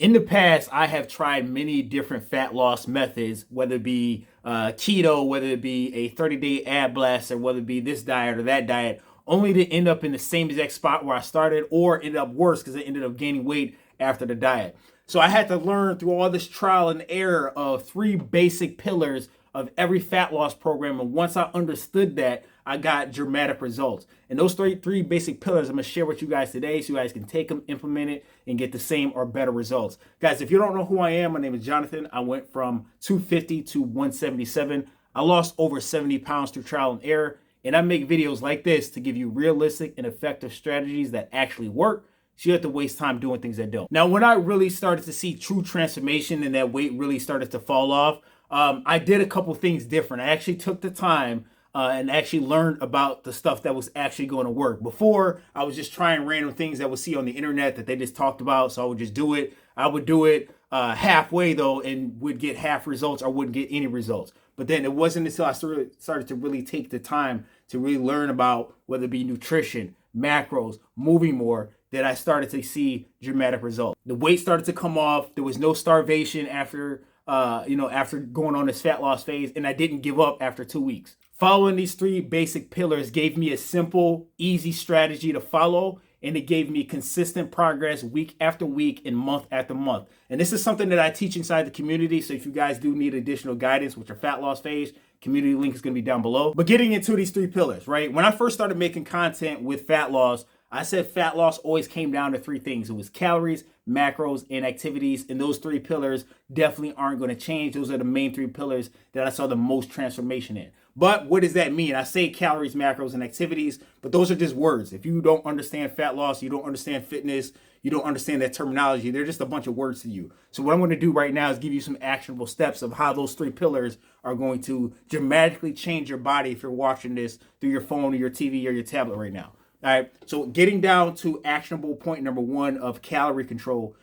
In the past, I have tried many different fat loss methods, whether it be keto, whether it be a 30-day ab blast, or whether it be this diet or that diet, only to end up in the same exact spot where I started, or end up worse because I ended up gaining weight after the diet. So I had to learn through all this trial and error of three basic pillars of every fat loss program. And once I understood that, I got dramatic results. And those three basic pillars I'm going to share with you guys today so you guys can take them, implement it, and get the same or better results. Guys, if you don't know who I am, my name is Jonathan. I went from 250 to 177. I lost over 70 pounds through trial and error. And I make videos like this to give you realistic and effective strategies that actually work, so you have to waste time doing things that don't. Now, when I really started to see true transformation and that weight really started to fall off, I did a couple things different. I actually took the time and actually learned about the stuff that was actually going to work. Before, I was just trying random things that I would see on the internet that they just talked about, so I would just do it. I would do it halfway, though, and would get half results or wouldn't get any results. But then it wasn't until I started to really take the time to really learn about whether it be nutrition, macros, moving more, that I started to see dramatic results. The weight started to come off. There was no starvation after going on this fat loss phase, and I didn't give up after 2 weeks. Following these three basic pillars gave me a simple, easy strategy to follow, and it gave me consistent progress week after week and month after month. And this is something that I teach inside the community, so if you guys do need additional guidance with your fat loss phase, community link is going to be down below. But getting into these three pillars, right? When I first started making content with fat loss, I said fat loss always came down to three things. It was calories, macros, and activities. And those three pillars definitely aren't going to change. Those are the main three pillars that I saw the most transformation in. But what does that mean? I say calories, macros, and activities, but those are just words. If you don't understand fat loss, you don't understand fitness, you don't understand that terminology, they're just a bunch of words to you. So what I'm going to do right now is give you some actionable steps of how those three pillars are going to dramatically change your body if you're watching this through your phone or your TV or your tablet right now. All right, so getting down to actionable point number one of calorie control.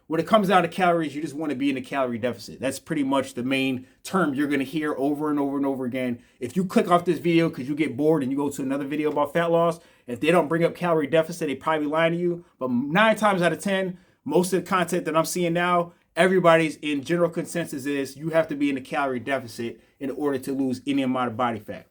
When it comes down to calories, you just want to be in a calorie deficit. That's pretty much the main term you're going to hear over and over and over again. If you click off this video because you get bored and you go to another video about fat loss, if they don't bring up calorie deficit, they probably lying to you. But 9 times out of 10, most of the content that I'm seeing now, everybody's in general consensus is you have to be in a calorie deficit in order to lose any amount of body fat.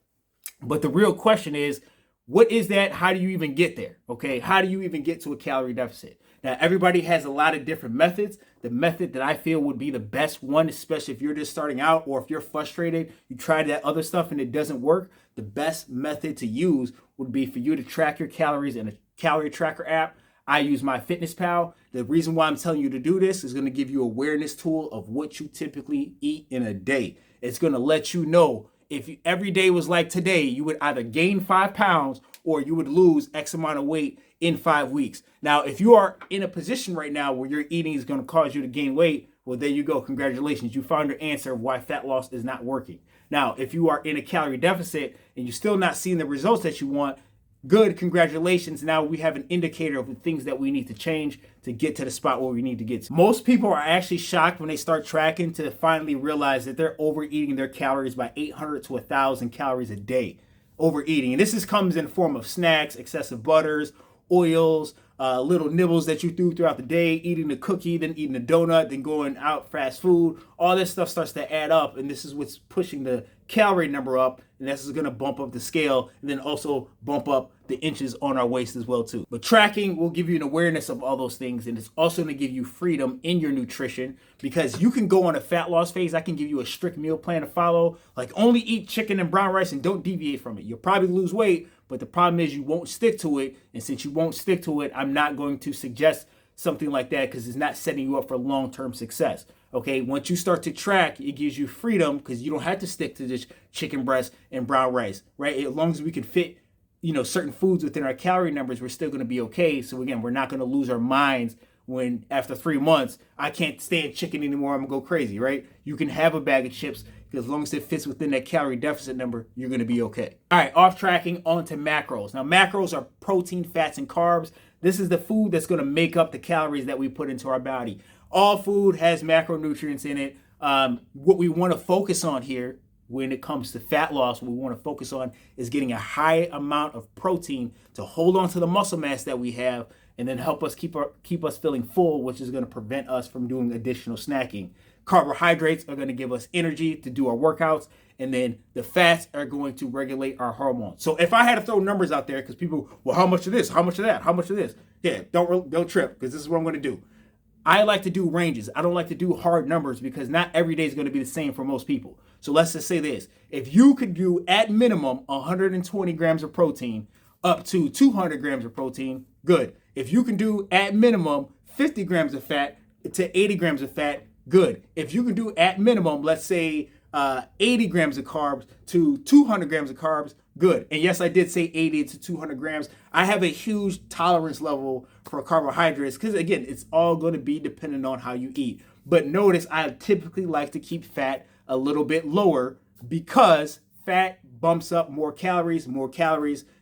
But the real question is, what is that? How do you even get there? Okay, how do you even get to a calorie deficit? Now, everybody has a lot of different methods. The method that I feel would be the best one, especially if you're just starting out or if you're frustrated, you tried that other stuff and it doesn't work, the best method to use would be for you to track your calories in a calorie tracker app. I use MyFitnessPal. The reason why I'm telling you to do this is going to give you an awareness tool of what you typically eat in a day. It's going to let you know if every day was like today, you would either gain 5 pounds or you would lose X amount of weight in 5 weeks. Now, if you are in a position right now where your eating is going to cause you to gain weight, well, there you go. Congratulations. You found your answer of why fat loss is not working. Now, if you are in a calorie deficit and you're still not seeing the results that you want, good, congratulations. Now we have an indicator of the things that we need to change to get to the spot where we need to get to. Most people are actually shocked when they start tracking to finally realize that they're overeating their calories by 800 to 1,000 calories a day. Overeating. And this comes in the form of snacks, excessive butters, oils, little nibbles that you do throughout the day, eating the cookie, then eating the donut, then going out fast food. All this stuff starts to add up, and this is what's pushing the calorie number up, and this is going to bump up the scale and then also bump up the inches on our waist as well too. But tracking will give you an awareness of all those things, and it's also going to give you freedom in your nutrition, because you can go on a fat loss phase. I can give you a strict meal plan to follow, like only eat chicken and brown rice and don't deviate from it. You'll probably lose weight, but the problem is you won't stick to it, and since you won't stick to it, I'm not going to suggest something like that because it's not setting you up for long-term success. Okay, once you start to track, it gives you freedom because you don't have to stick to just chicken breast and brown rice, right? As long as we can fit, certain foods within our calorie numbers, we're still going to be okay. So again, we're not going to lose our minds when after 3 months, I can't stand chicken anymore, I'm going to go crazy, right? You can have a bag of chips because as long as it fits within that calorie deficit number, you're going to be okay. All right, off tracking, on to macros. Now, macros are protein, fats, and carbs. This is the food that's going to make up the calories that we put into our body. All food has macronutrients in it. What we want to focus on here when it comes to fat loss, what we want to focus on is getting a high amount of protein to hold on to the muscle mass that we have, and then help us keep us feeling full, which is going to prevent us from doing additional snacking. Carbohydrates are going to give us energy to do our workouts, and then the fats are going to regulate our hormones. So if I had to throw numbers out there, because people, well, how much of this, how much of that, how much of this? Yeah, don't trip, because this is what I'm going to do. I like to do ranges. I don't like to do hard numbers because not every day is going to be the same for most people. So let's just say this. If you could do at minimum 120 grams of protein up to 200 grams of protein, good. If you can do at minimum 50 grams of fat to 80 grams of fat, good. If you can do at minimum, let's say 80 grams of carbs to 200 grams of carbs, good. And yes, I did say 80 to 200 grams. I have a huge tolerance level for carbohydrates because, again, it's all going to be dependent on how you eat. But notice I typically like to keep fat a little bit lower because fat bumps up more calories.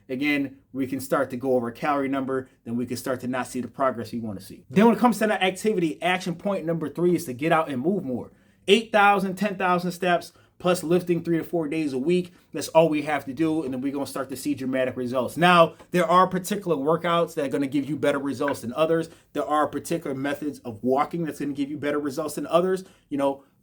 Again, we can start to go over a calorie number, then we can start to not see the progress we want to see. Then when it comes to that activity, action point number 3 is to get out and move more. 8,000, 10,000 steps plus lifting 3 to 4 days a week. That's all we have to do, and then we're going to start to see dramatic results. Now, there are particular workouts that are going to give you better results than others. There are particular methods of walking that's going to give you better results than others.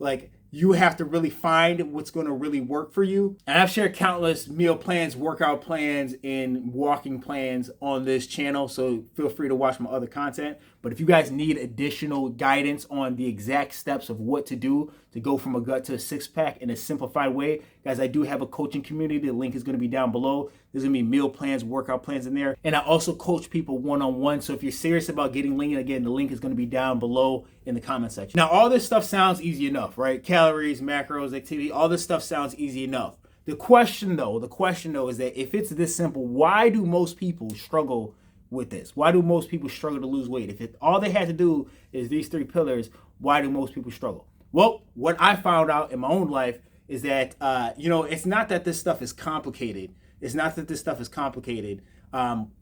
Like you have to really find what's going to really work for you. And I've shared countless meal plans, workout plans, and walking plans on this channel, so feel free to watch my other content. But if you guys need additional guidance on the exact steps of what to do to go from a gut to a six-pack in a simplified way, guys, I do have a coaching community. The link is going to be down below. There's going to be meal plans, workout plans in there. And I also coach people one-on-one. So if you're serious about getting lean, again, the link is going to be down below in the comment section. Now, all this stuff sounds easy enough, right? Calories, macros, activity, all this stuff sounds easy enough. The question though is that if it's this simple, why do most people struggle with this? Why do most people struggle to lose weight? If all they had to do is these 3 pillars, why do most people struggle? Well, what I found out in my own life is that, it's not that this stuff is complicated.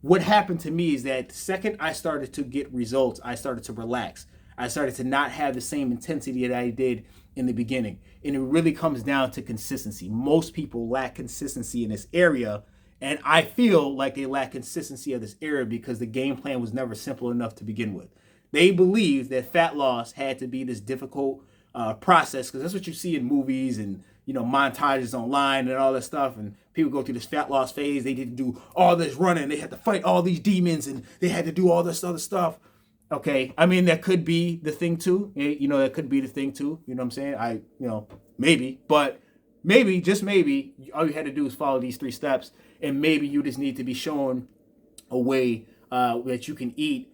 What happened to me is that the second I started to get results, I started to relax. I started to not have the same intensity that I did in the beginning. And it really comes down to consistency. Most people lack consistency in this area. And I feel like they lack consistency of this area because the game plan was never simple enough to begin with. They believed that fat loss had to be this difficult process, because that's what you see in movies and montages online and all that stuff. And people go through this fat loss phase. They didn't do all this running. They had to fight all these demons and they had to do all this other stuff. Okay, I mean, that could be the thing too. That could be the thing too. You know what I'm saying? Maybe, but maybe, just maybe, all you had to do is follow these 3 steps, and maybe you just need to be shown a way that you can eat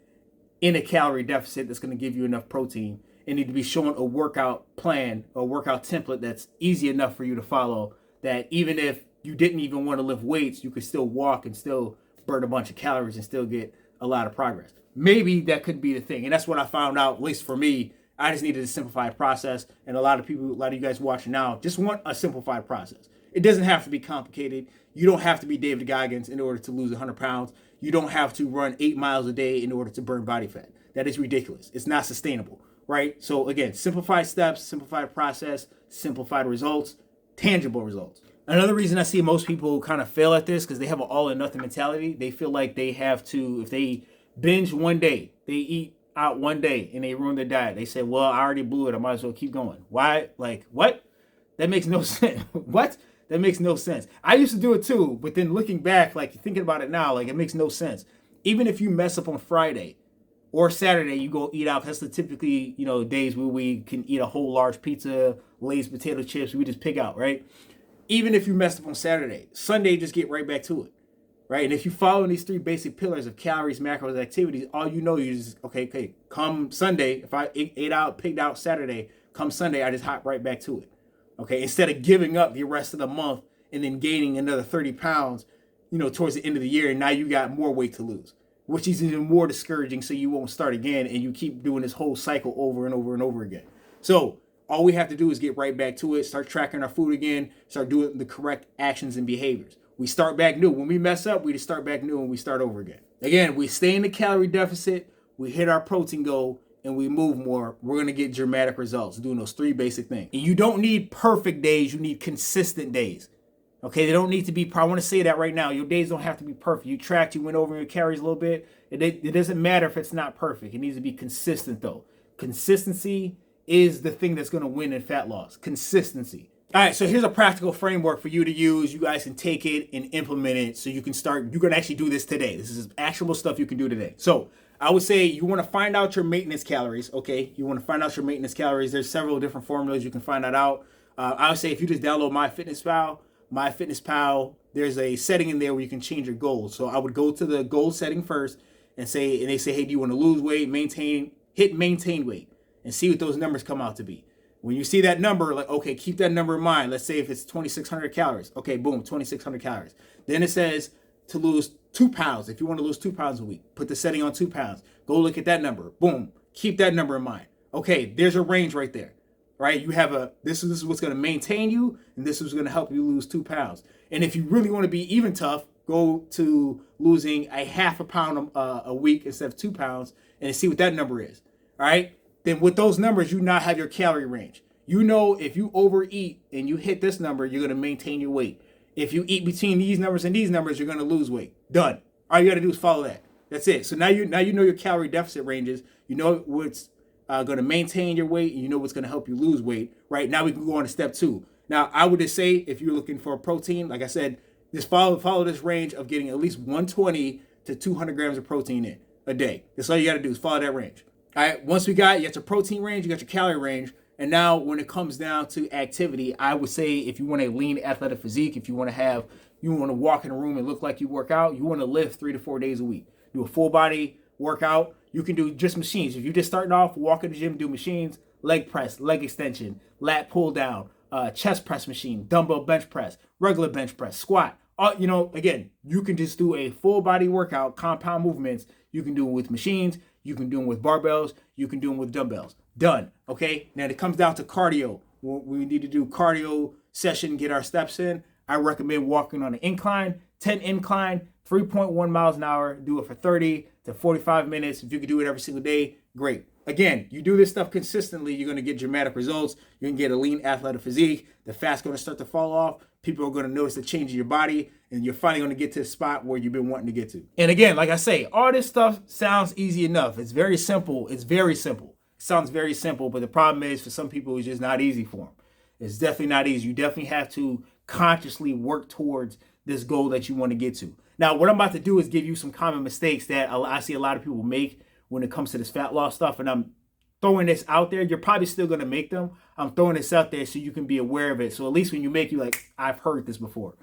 in a calorie deficit that's going to give you enough protein, and need to be shown a workout plan, a workout template that's easy enough for you to follow, that even if you didn't even want to lift weights, you could still walk and still burn a bunch of calories and still get a lot of progress. Maybe that could be the thing. And that's what I found out, at least for me. I just needed a simplified process. And a lot of you guys watching now just want a simplified process. It doesn't have to be complicated. You don't have to be David Goggins in order to lose 100 pounds. You don't have to run 8 miles a day in order to burn body fat. That is ridiculous. It's not sustainable, right? So again, simplified steps, simplified process, simplified results, tangible results. Another reason I see most people kind of fail at this because they have an all or nothing mentality. They feel like they have to, if they binge one day, they eat out one day and they ruin their diet. They say, well, I already blew it. I might as well keep going. Why? Like, what? That makes no sense. What? That makes no sense. I used to do it too, but then looking back, like thinking about it now, like it makes no sense. Even if you mess up on Friday or Saturday, you go eat out. That's the typically, days where we can eat a whole large pizza, Lay's potato chips. We just pick out, right? Even if you messed up on Saturday, Sunday, just get right back to it, right? And if you follow these 3 basic pillars of calories, macros, activities, all you just, okay, come Sunday, if I picked out Saturday, come Sunday, I just hop right back to it, okay? Instead of giving up the rest of the month and then gaining another 30 pounds, towards the end of the year, and now you got more weight to lose, which is even more discouraging, so you won't start again, and you keep doing this whole cycle over and over and over again. So all we have to do is get right back to it, start tracking our food again, start doing the correct actions and behaviors. We start back new. When we mess up, we just start back new and we start over again. Again, we stay in the calorie deficit, we hit our protein goal, and we move more. We're going to get dramatic results doing those 3 basic things. And you don't need perfect days. You need consistent days. Okay, they don't need to be, I want to say that right now. Your days don't have to be perfect. You tracked, you went over your calories a little bit. It doesn't matter if it's not perfect. It needs to be consistent though. Consistency is the thing that's going to win in fat loss. Consistency. All right, so here's a practical framework for you to use. You guys can take it and implement it so you can start, you can actually do this today. This is actionable stuff you can do today. So I would say you want to find out your maintenance calories, okay? You want to find out your maintenance calories. There's several different formulas you can find that out. I would say if you just download MyFitnessPal, there's a setting in there where you can change your goals. So I would go to the goal setting first and they say, hey, do you want to lose weight, hit maintain weight, and see what those numbers come out to be. When you see that number, like, okay, keep that number in mind. Let's say if it's 2,600 calories. Okay, boom, 2,600 calories. Then it says to lose 2 pounds. If you want to lose 2 pounds a week, put the setting on 2 pounds. Go look at that number. Boom, keep that number in mind. Okay, there's your range right there, right? You have this is what's going to maintain you, and this is going to help you lose 2 pounds. And if you really want to be even tough, go to losing a half a pound a week instead of 2 pounds and see what that number is, all right? Then with those numbers, you now have your calorie range. You know if you overeat and you hit this number, you're going to maintain your weight. If you eat between these numbers and these numbers, you're going to lose weight. Done. All you got to do is follow that. That's it. So now you know your calorie deficit ranges. You know what's going to maintain your weight, and you know what's going to help you lose weight. Right now, we can go on to step 2. Now, I would just say if you're looking for a protein, like I said, just follow this range of getting at least 120 to 200 grams of protein in a day. That's all you got to do is follow that range. All right, once you got your protein range, you got your calorie range, and now when it comes down to activity, I would say if you want a lean athletic physique, if you want to walk in a room and look like you work out, you want to lift 3 to 4 days a week. Do a full body workout. You can do just machines. If you're just starting off, walk in the gym, do machines, leg press, leg extension, lat pull down, chest press machine, dumbbell bench press, regular bench press, squat. Again, you can just do a full body workout, compound movements. You can do it with machines. You can do them with barbells. You can do them with dumbbells. Done. Okay. Now it comes down to cardio. We need to do cardio session, get our steps in. I recommend walking on an incline, 10 incline, 3.1 miles an hour. Do it for 30 to 45 minutes. If you can do it every single day, great. Again, you do this stuff consistently, you're going to get dramatic results. You're going to get a lean athletic physique. The fat's going to start to fall off. People are going to notice the change in your body, and you're finally going to get to the spot where you've been wanting to get to. And again, like I say, all this stuff sounds easy enough. It's very simple. It sounds very simple, but the problem is for some people, it's just not easy for them. It's definitely not easy. You definitely have to consciously work towards this goal that you want to get to. Now, what I'm about to do is give you some common mistakes that I see a lot of people make when it comes to this fat loss stuff, and I'm throwing this out there. You're probably still going to make them. I'm throwing this out there so you can be aware of it. So at least when you make, you like, I've heard this before.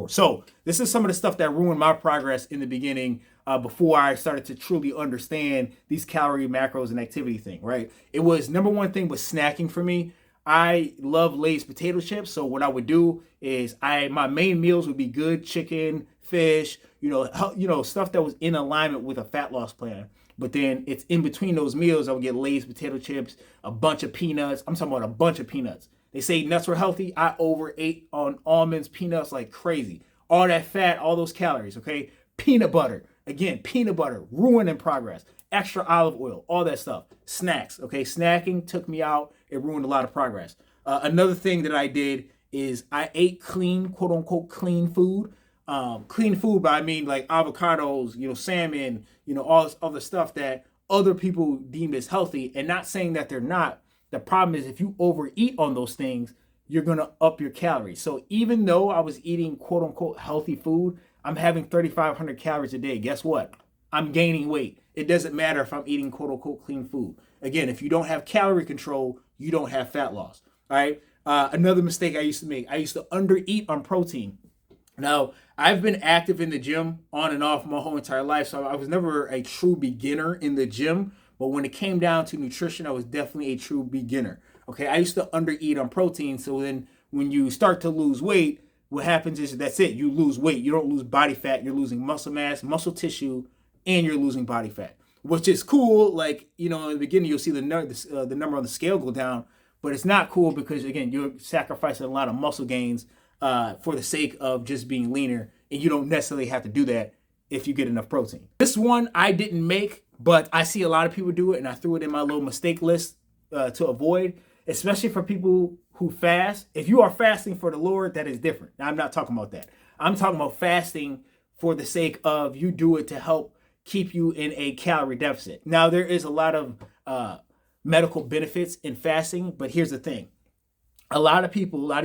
So this is some of the stuff that ruined my progress in the beginning before I started to truly understand these calorie, macros, and activity thing, right? It was, number one thing was snacking for me. I love Lay's potato chips. So what I would do is my main meals would be good chicken, fish, stuff that was in alignment with a fat loss plan. But then it's in between those meals, I would get Lay's potato chips, a bunch of peanuts. I'm talking about a bunch of peanuts. They say nuts were healthy. I overate on almonds, peanuts like crazy. All that fat, all those calories, okay? Peanut butter. Again, peanut butter, ruin in progress. Extra olive oil, all that stuff. Snacks, okay? Snacking took me out. It ruined a lot of progress. Another thing that I did is I ate clean, quote unquote, clean food. Clean food, but I mean like avocados, salmon, all this other stuff that other people deem as healthy, and not saying that they're not. The problem is if you overeat on those things, you're going to up your calories. So even though I was eating quote unquote healthy food, I'm having 3,500 calories a day. Guess what? I'm gaining weight. It doesn't matter if I'm eating quote unquote clean food. Again, if you don't have calorie control, you don't have fat loss. All right. Another mistake I used to make, I used to undereat on protein. Now, I've been active in the gym on and off my whole entire life, so I was never a true beginner in the gym. But when it came down to nutrition, I was definitely a true beginner. Okay, I used to undereat on protein, so then when you start to lose weight, what happens is that's it. You lose weight. You don't lose body fat. You're losing muscle mass, muscle tissue, and you're losing body fat, which is cool. Like, in the beginning, you'll see the number on the scale go down, but it's not cool because, again, you're sacrificing a lot of muscle gains for the sake of just being leaner, and you don't necessarily have to do that if you get enough protein. This one I didn't make, but I see a lot of people do it, and I threw it in my little mistake list to avoid, especially for people who fast, if you are fasting for the Lord, that is different. Now, I'm not talking about that. I'm talking about fasting for the sake of you do it to help keep you in a calorie deficit. Now, there is a lot of medical benefits in fasting, but here's the thing. A lot of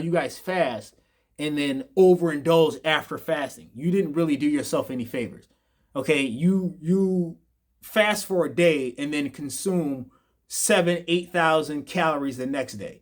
you guys fast and then overindulge after fasting. You didn't really do yourself any favors. Okay, you fast for a day and then consume 8,000 calories the next day,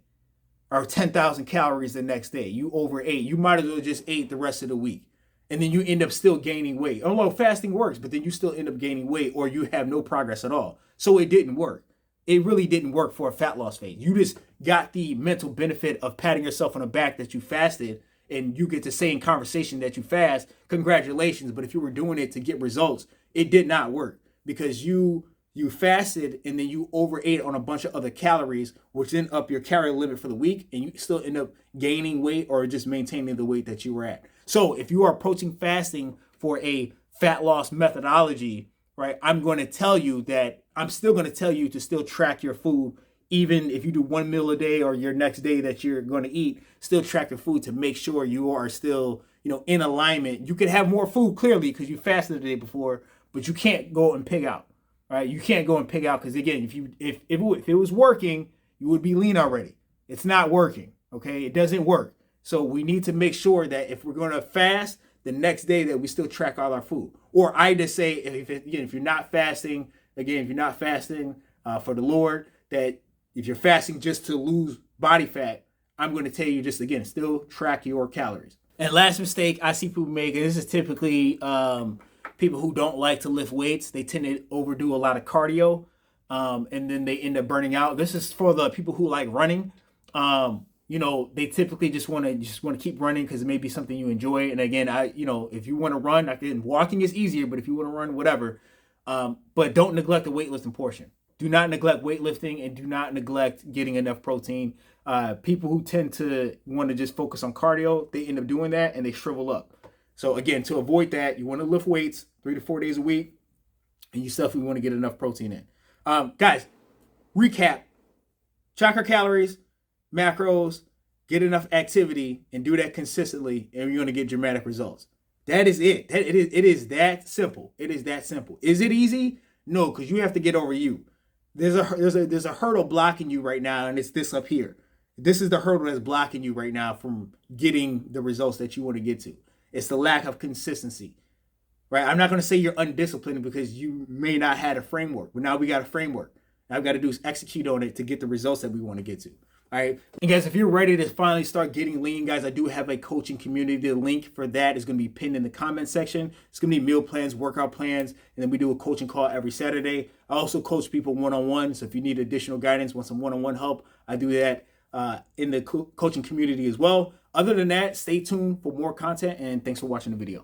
or 10,000 calories the next day. You overate. You might as well just ate the rest of the week. And then you end up still gaining weight. Oh, well, fasting works, but then you still end up gaining weight, or you have no progress at all. So it didn't work. It really didn't work for a fat loss phase. You just got the mental benefit of patting yourself on the back that you fasted, and you get to say in conversation that you fast, congratulations. But if you were doing it to get results, it did not work, because you fasted and then you overate on a bunch of other calories, which then up your calorie limit for the week, and you still end up gaining weight or just maintaining the weight that you were at. So if you are approaching fasting for a fat loss methodology, right, I'm still going to tell you to still track your food. Even if you do one meal a day or your next day that you're going to eat, still track your food to make sure you are still, in alignment. You could have more food clearly because you fasted the day before, but you can't go and pig out. Right? You can't go and pig out, because again, if it was working, you would be lean already. It's not working. Okay, it doesn't work. So we need to make sure that if we're going to fast, the next day that we still track all our food. Or I just say, if you're not fasting, for the Lord, that if you're fasting just to lose body fat, I'm going to tell you just again, still track your calories. And last mistake I see people make, and this is typically people who don't like to lift weights. They tend to overdo a lot of cardio, and then they end up burning out. This is for the people who like running. They typically just want to keep running because it may be something you enjoy. And again, if you want to run, walking is easier, but if you want to run, whatever. But don't neglect the weightlifting portion. Do not neglect weightlifting, and do not neglect getting enough protein. People who tend to want to just focus on cardio, they end up doing that and they shrivel up. So again, to avoid that, you want to lift weights 3 to 4 days a week, and you definitely want to get enough protein in. Guys, recap: track our calories, macros, get enough activity, and do that consistently, and you're going to get dramatic results. That is it. It is that simple. It is that simple. Is it easy? No, because you have to get over you. There's a hurdle blocking you right now, and it's this up here. This is the hurdle that's blocking you right now from getting the results that you want to get to. It's the lack of consistency, right? I'm not going to say you're undisciplined, because you may not have a framework, but now we got a framework. Now I've got to do is execute on it to get the results that we want to get to. All right. And guys, if you're ready to finally start getting lean, guys, I do have a coaching community. The link for that is going to be pinned in the comment section. It's going to be meal plans, workout plans, and then we do a coaching call every Saturday. I also coach people one-on-one. So if you need additional guidance, want some one-on-one help, I do that in the coaching community as well. Other than that, stay tuned for more content, and thanks for watching the video.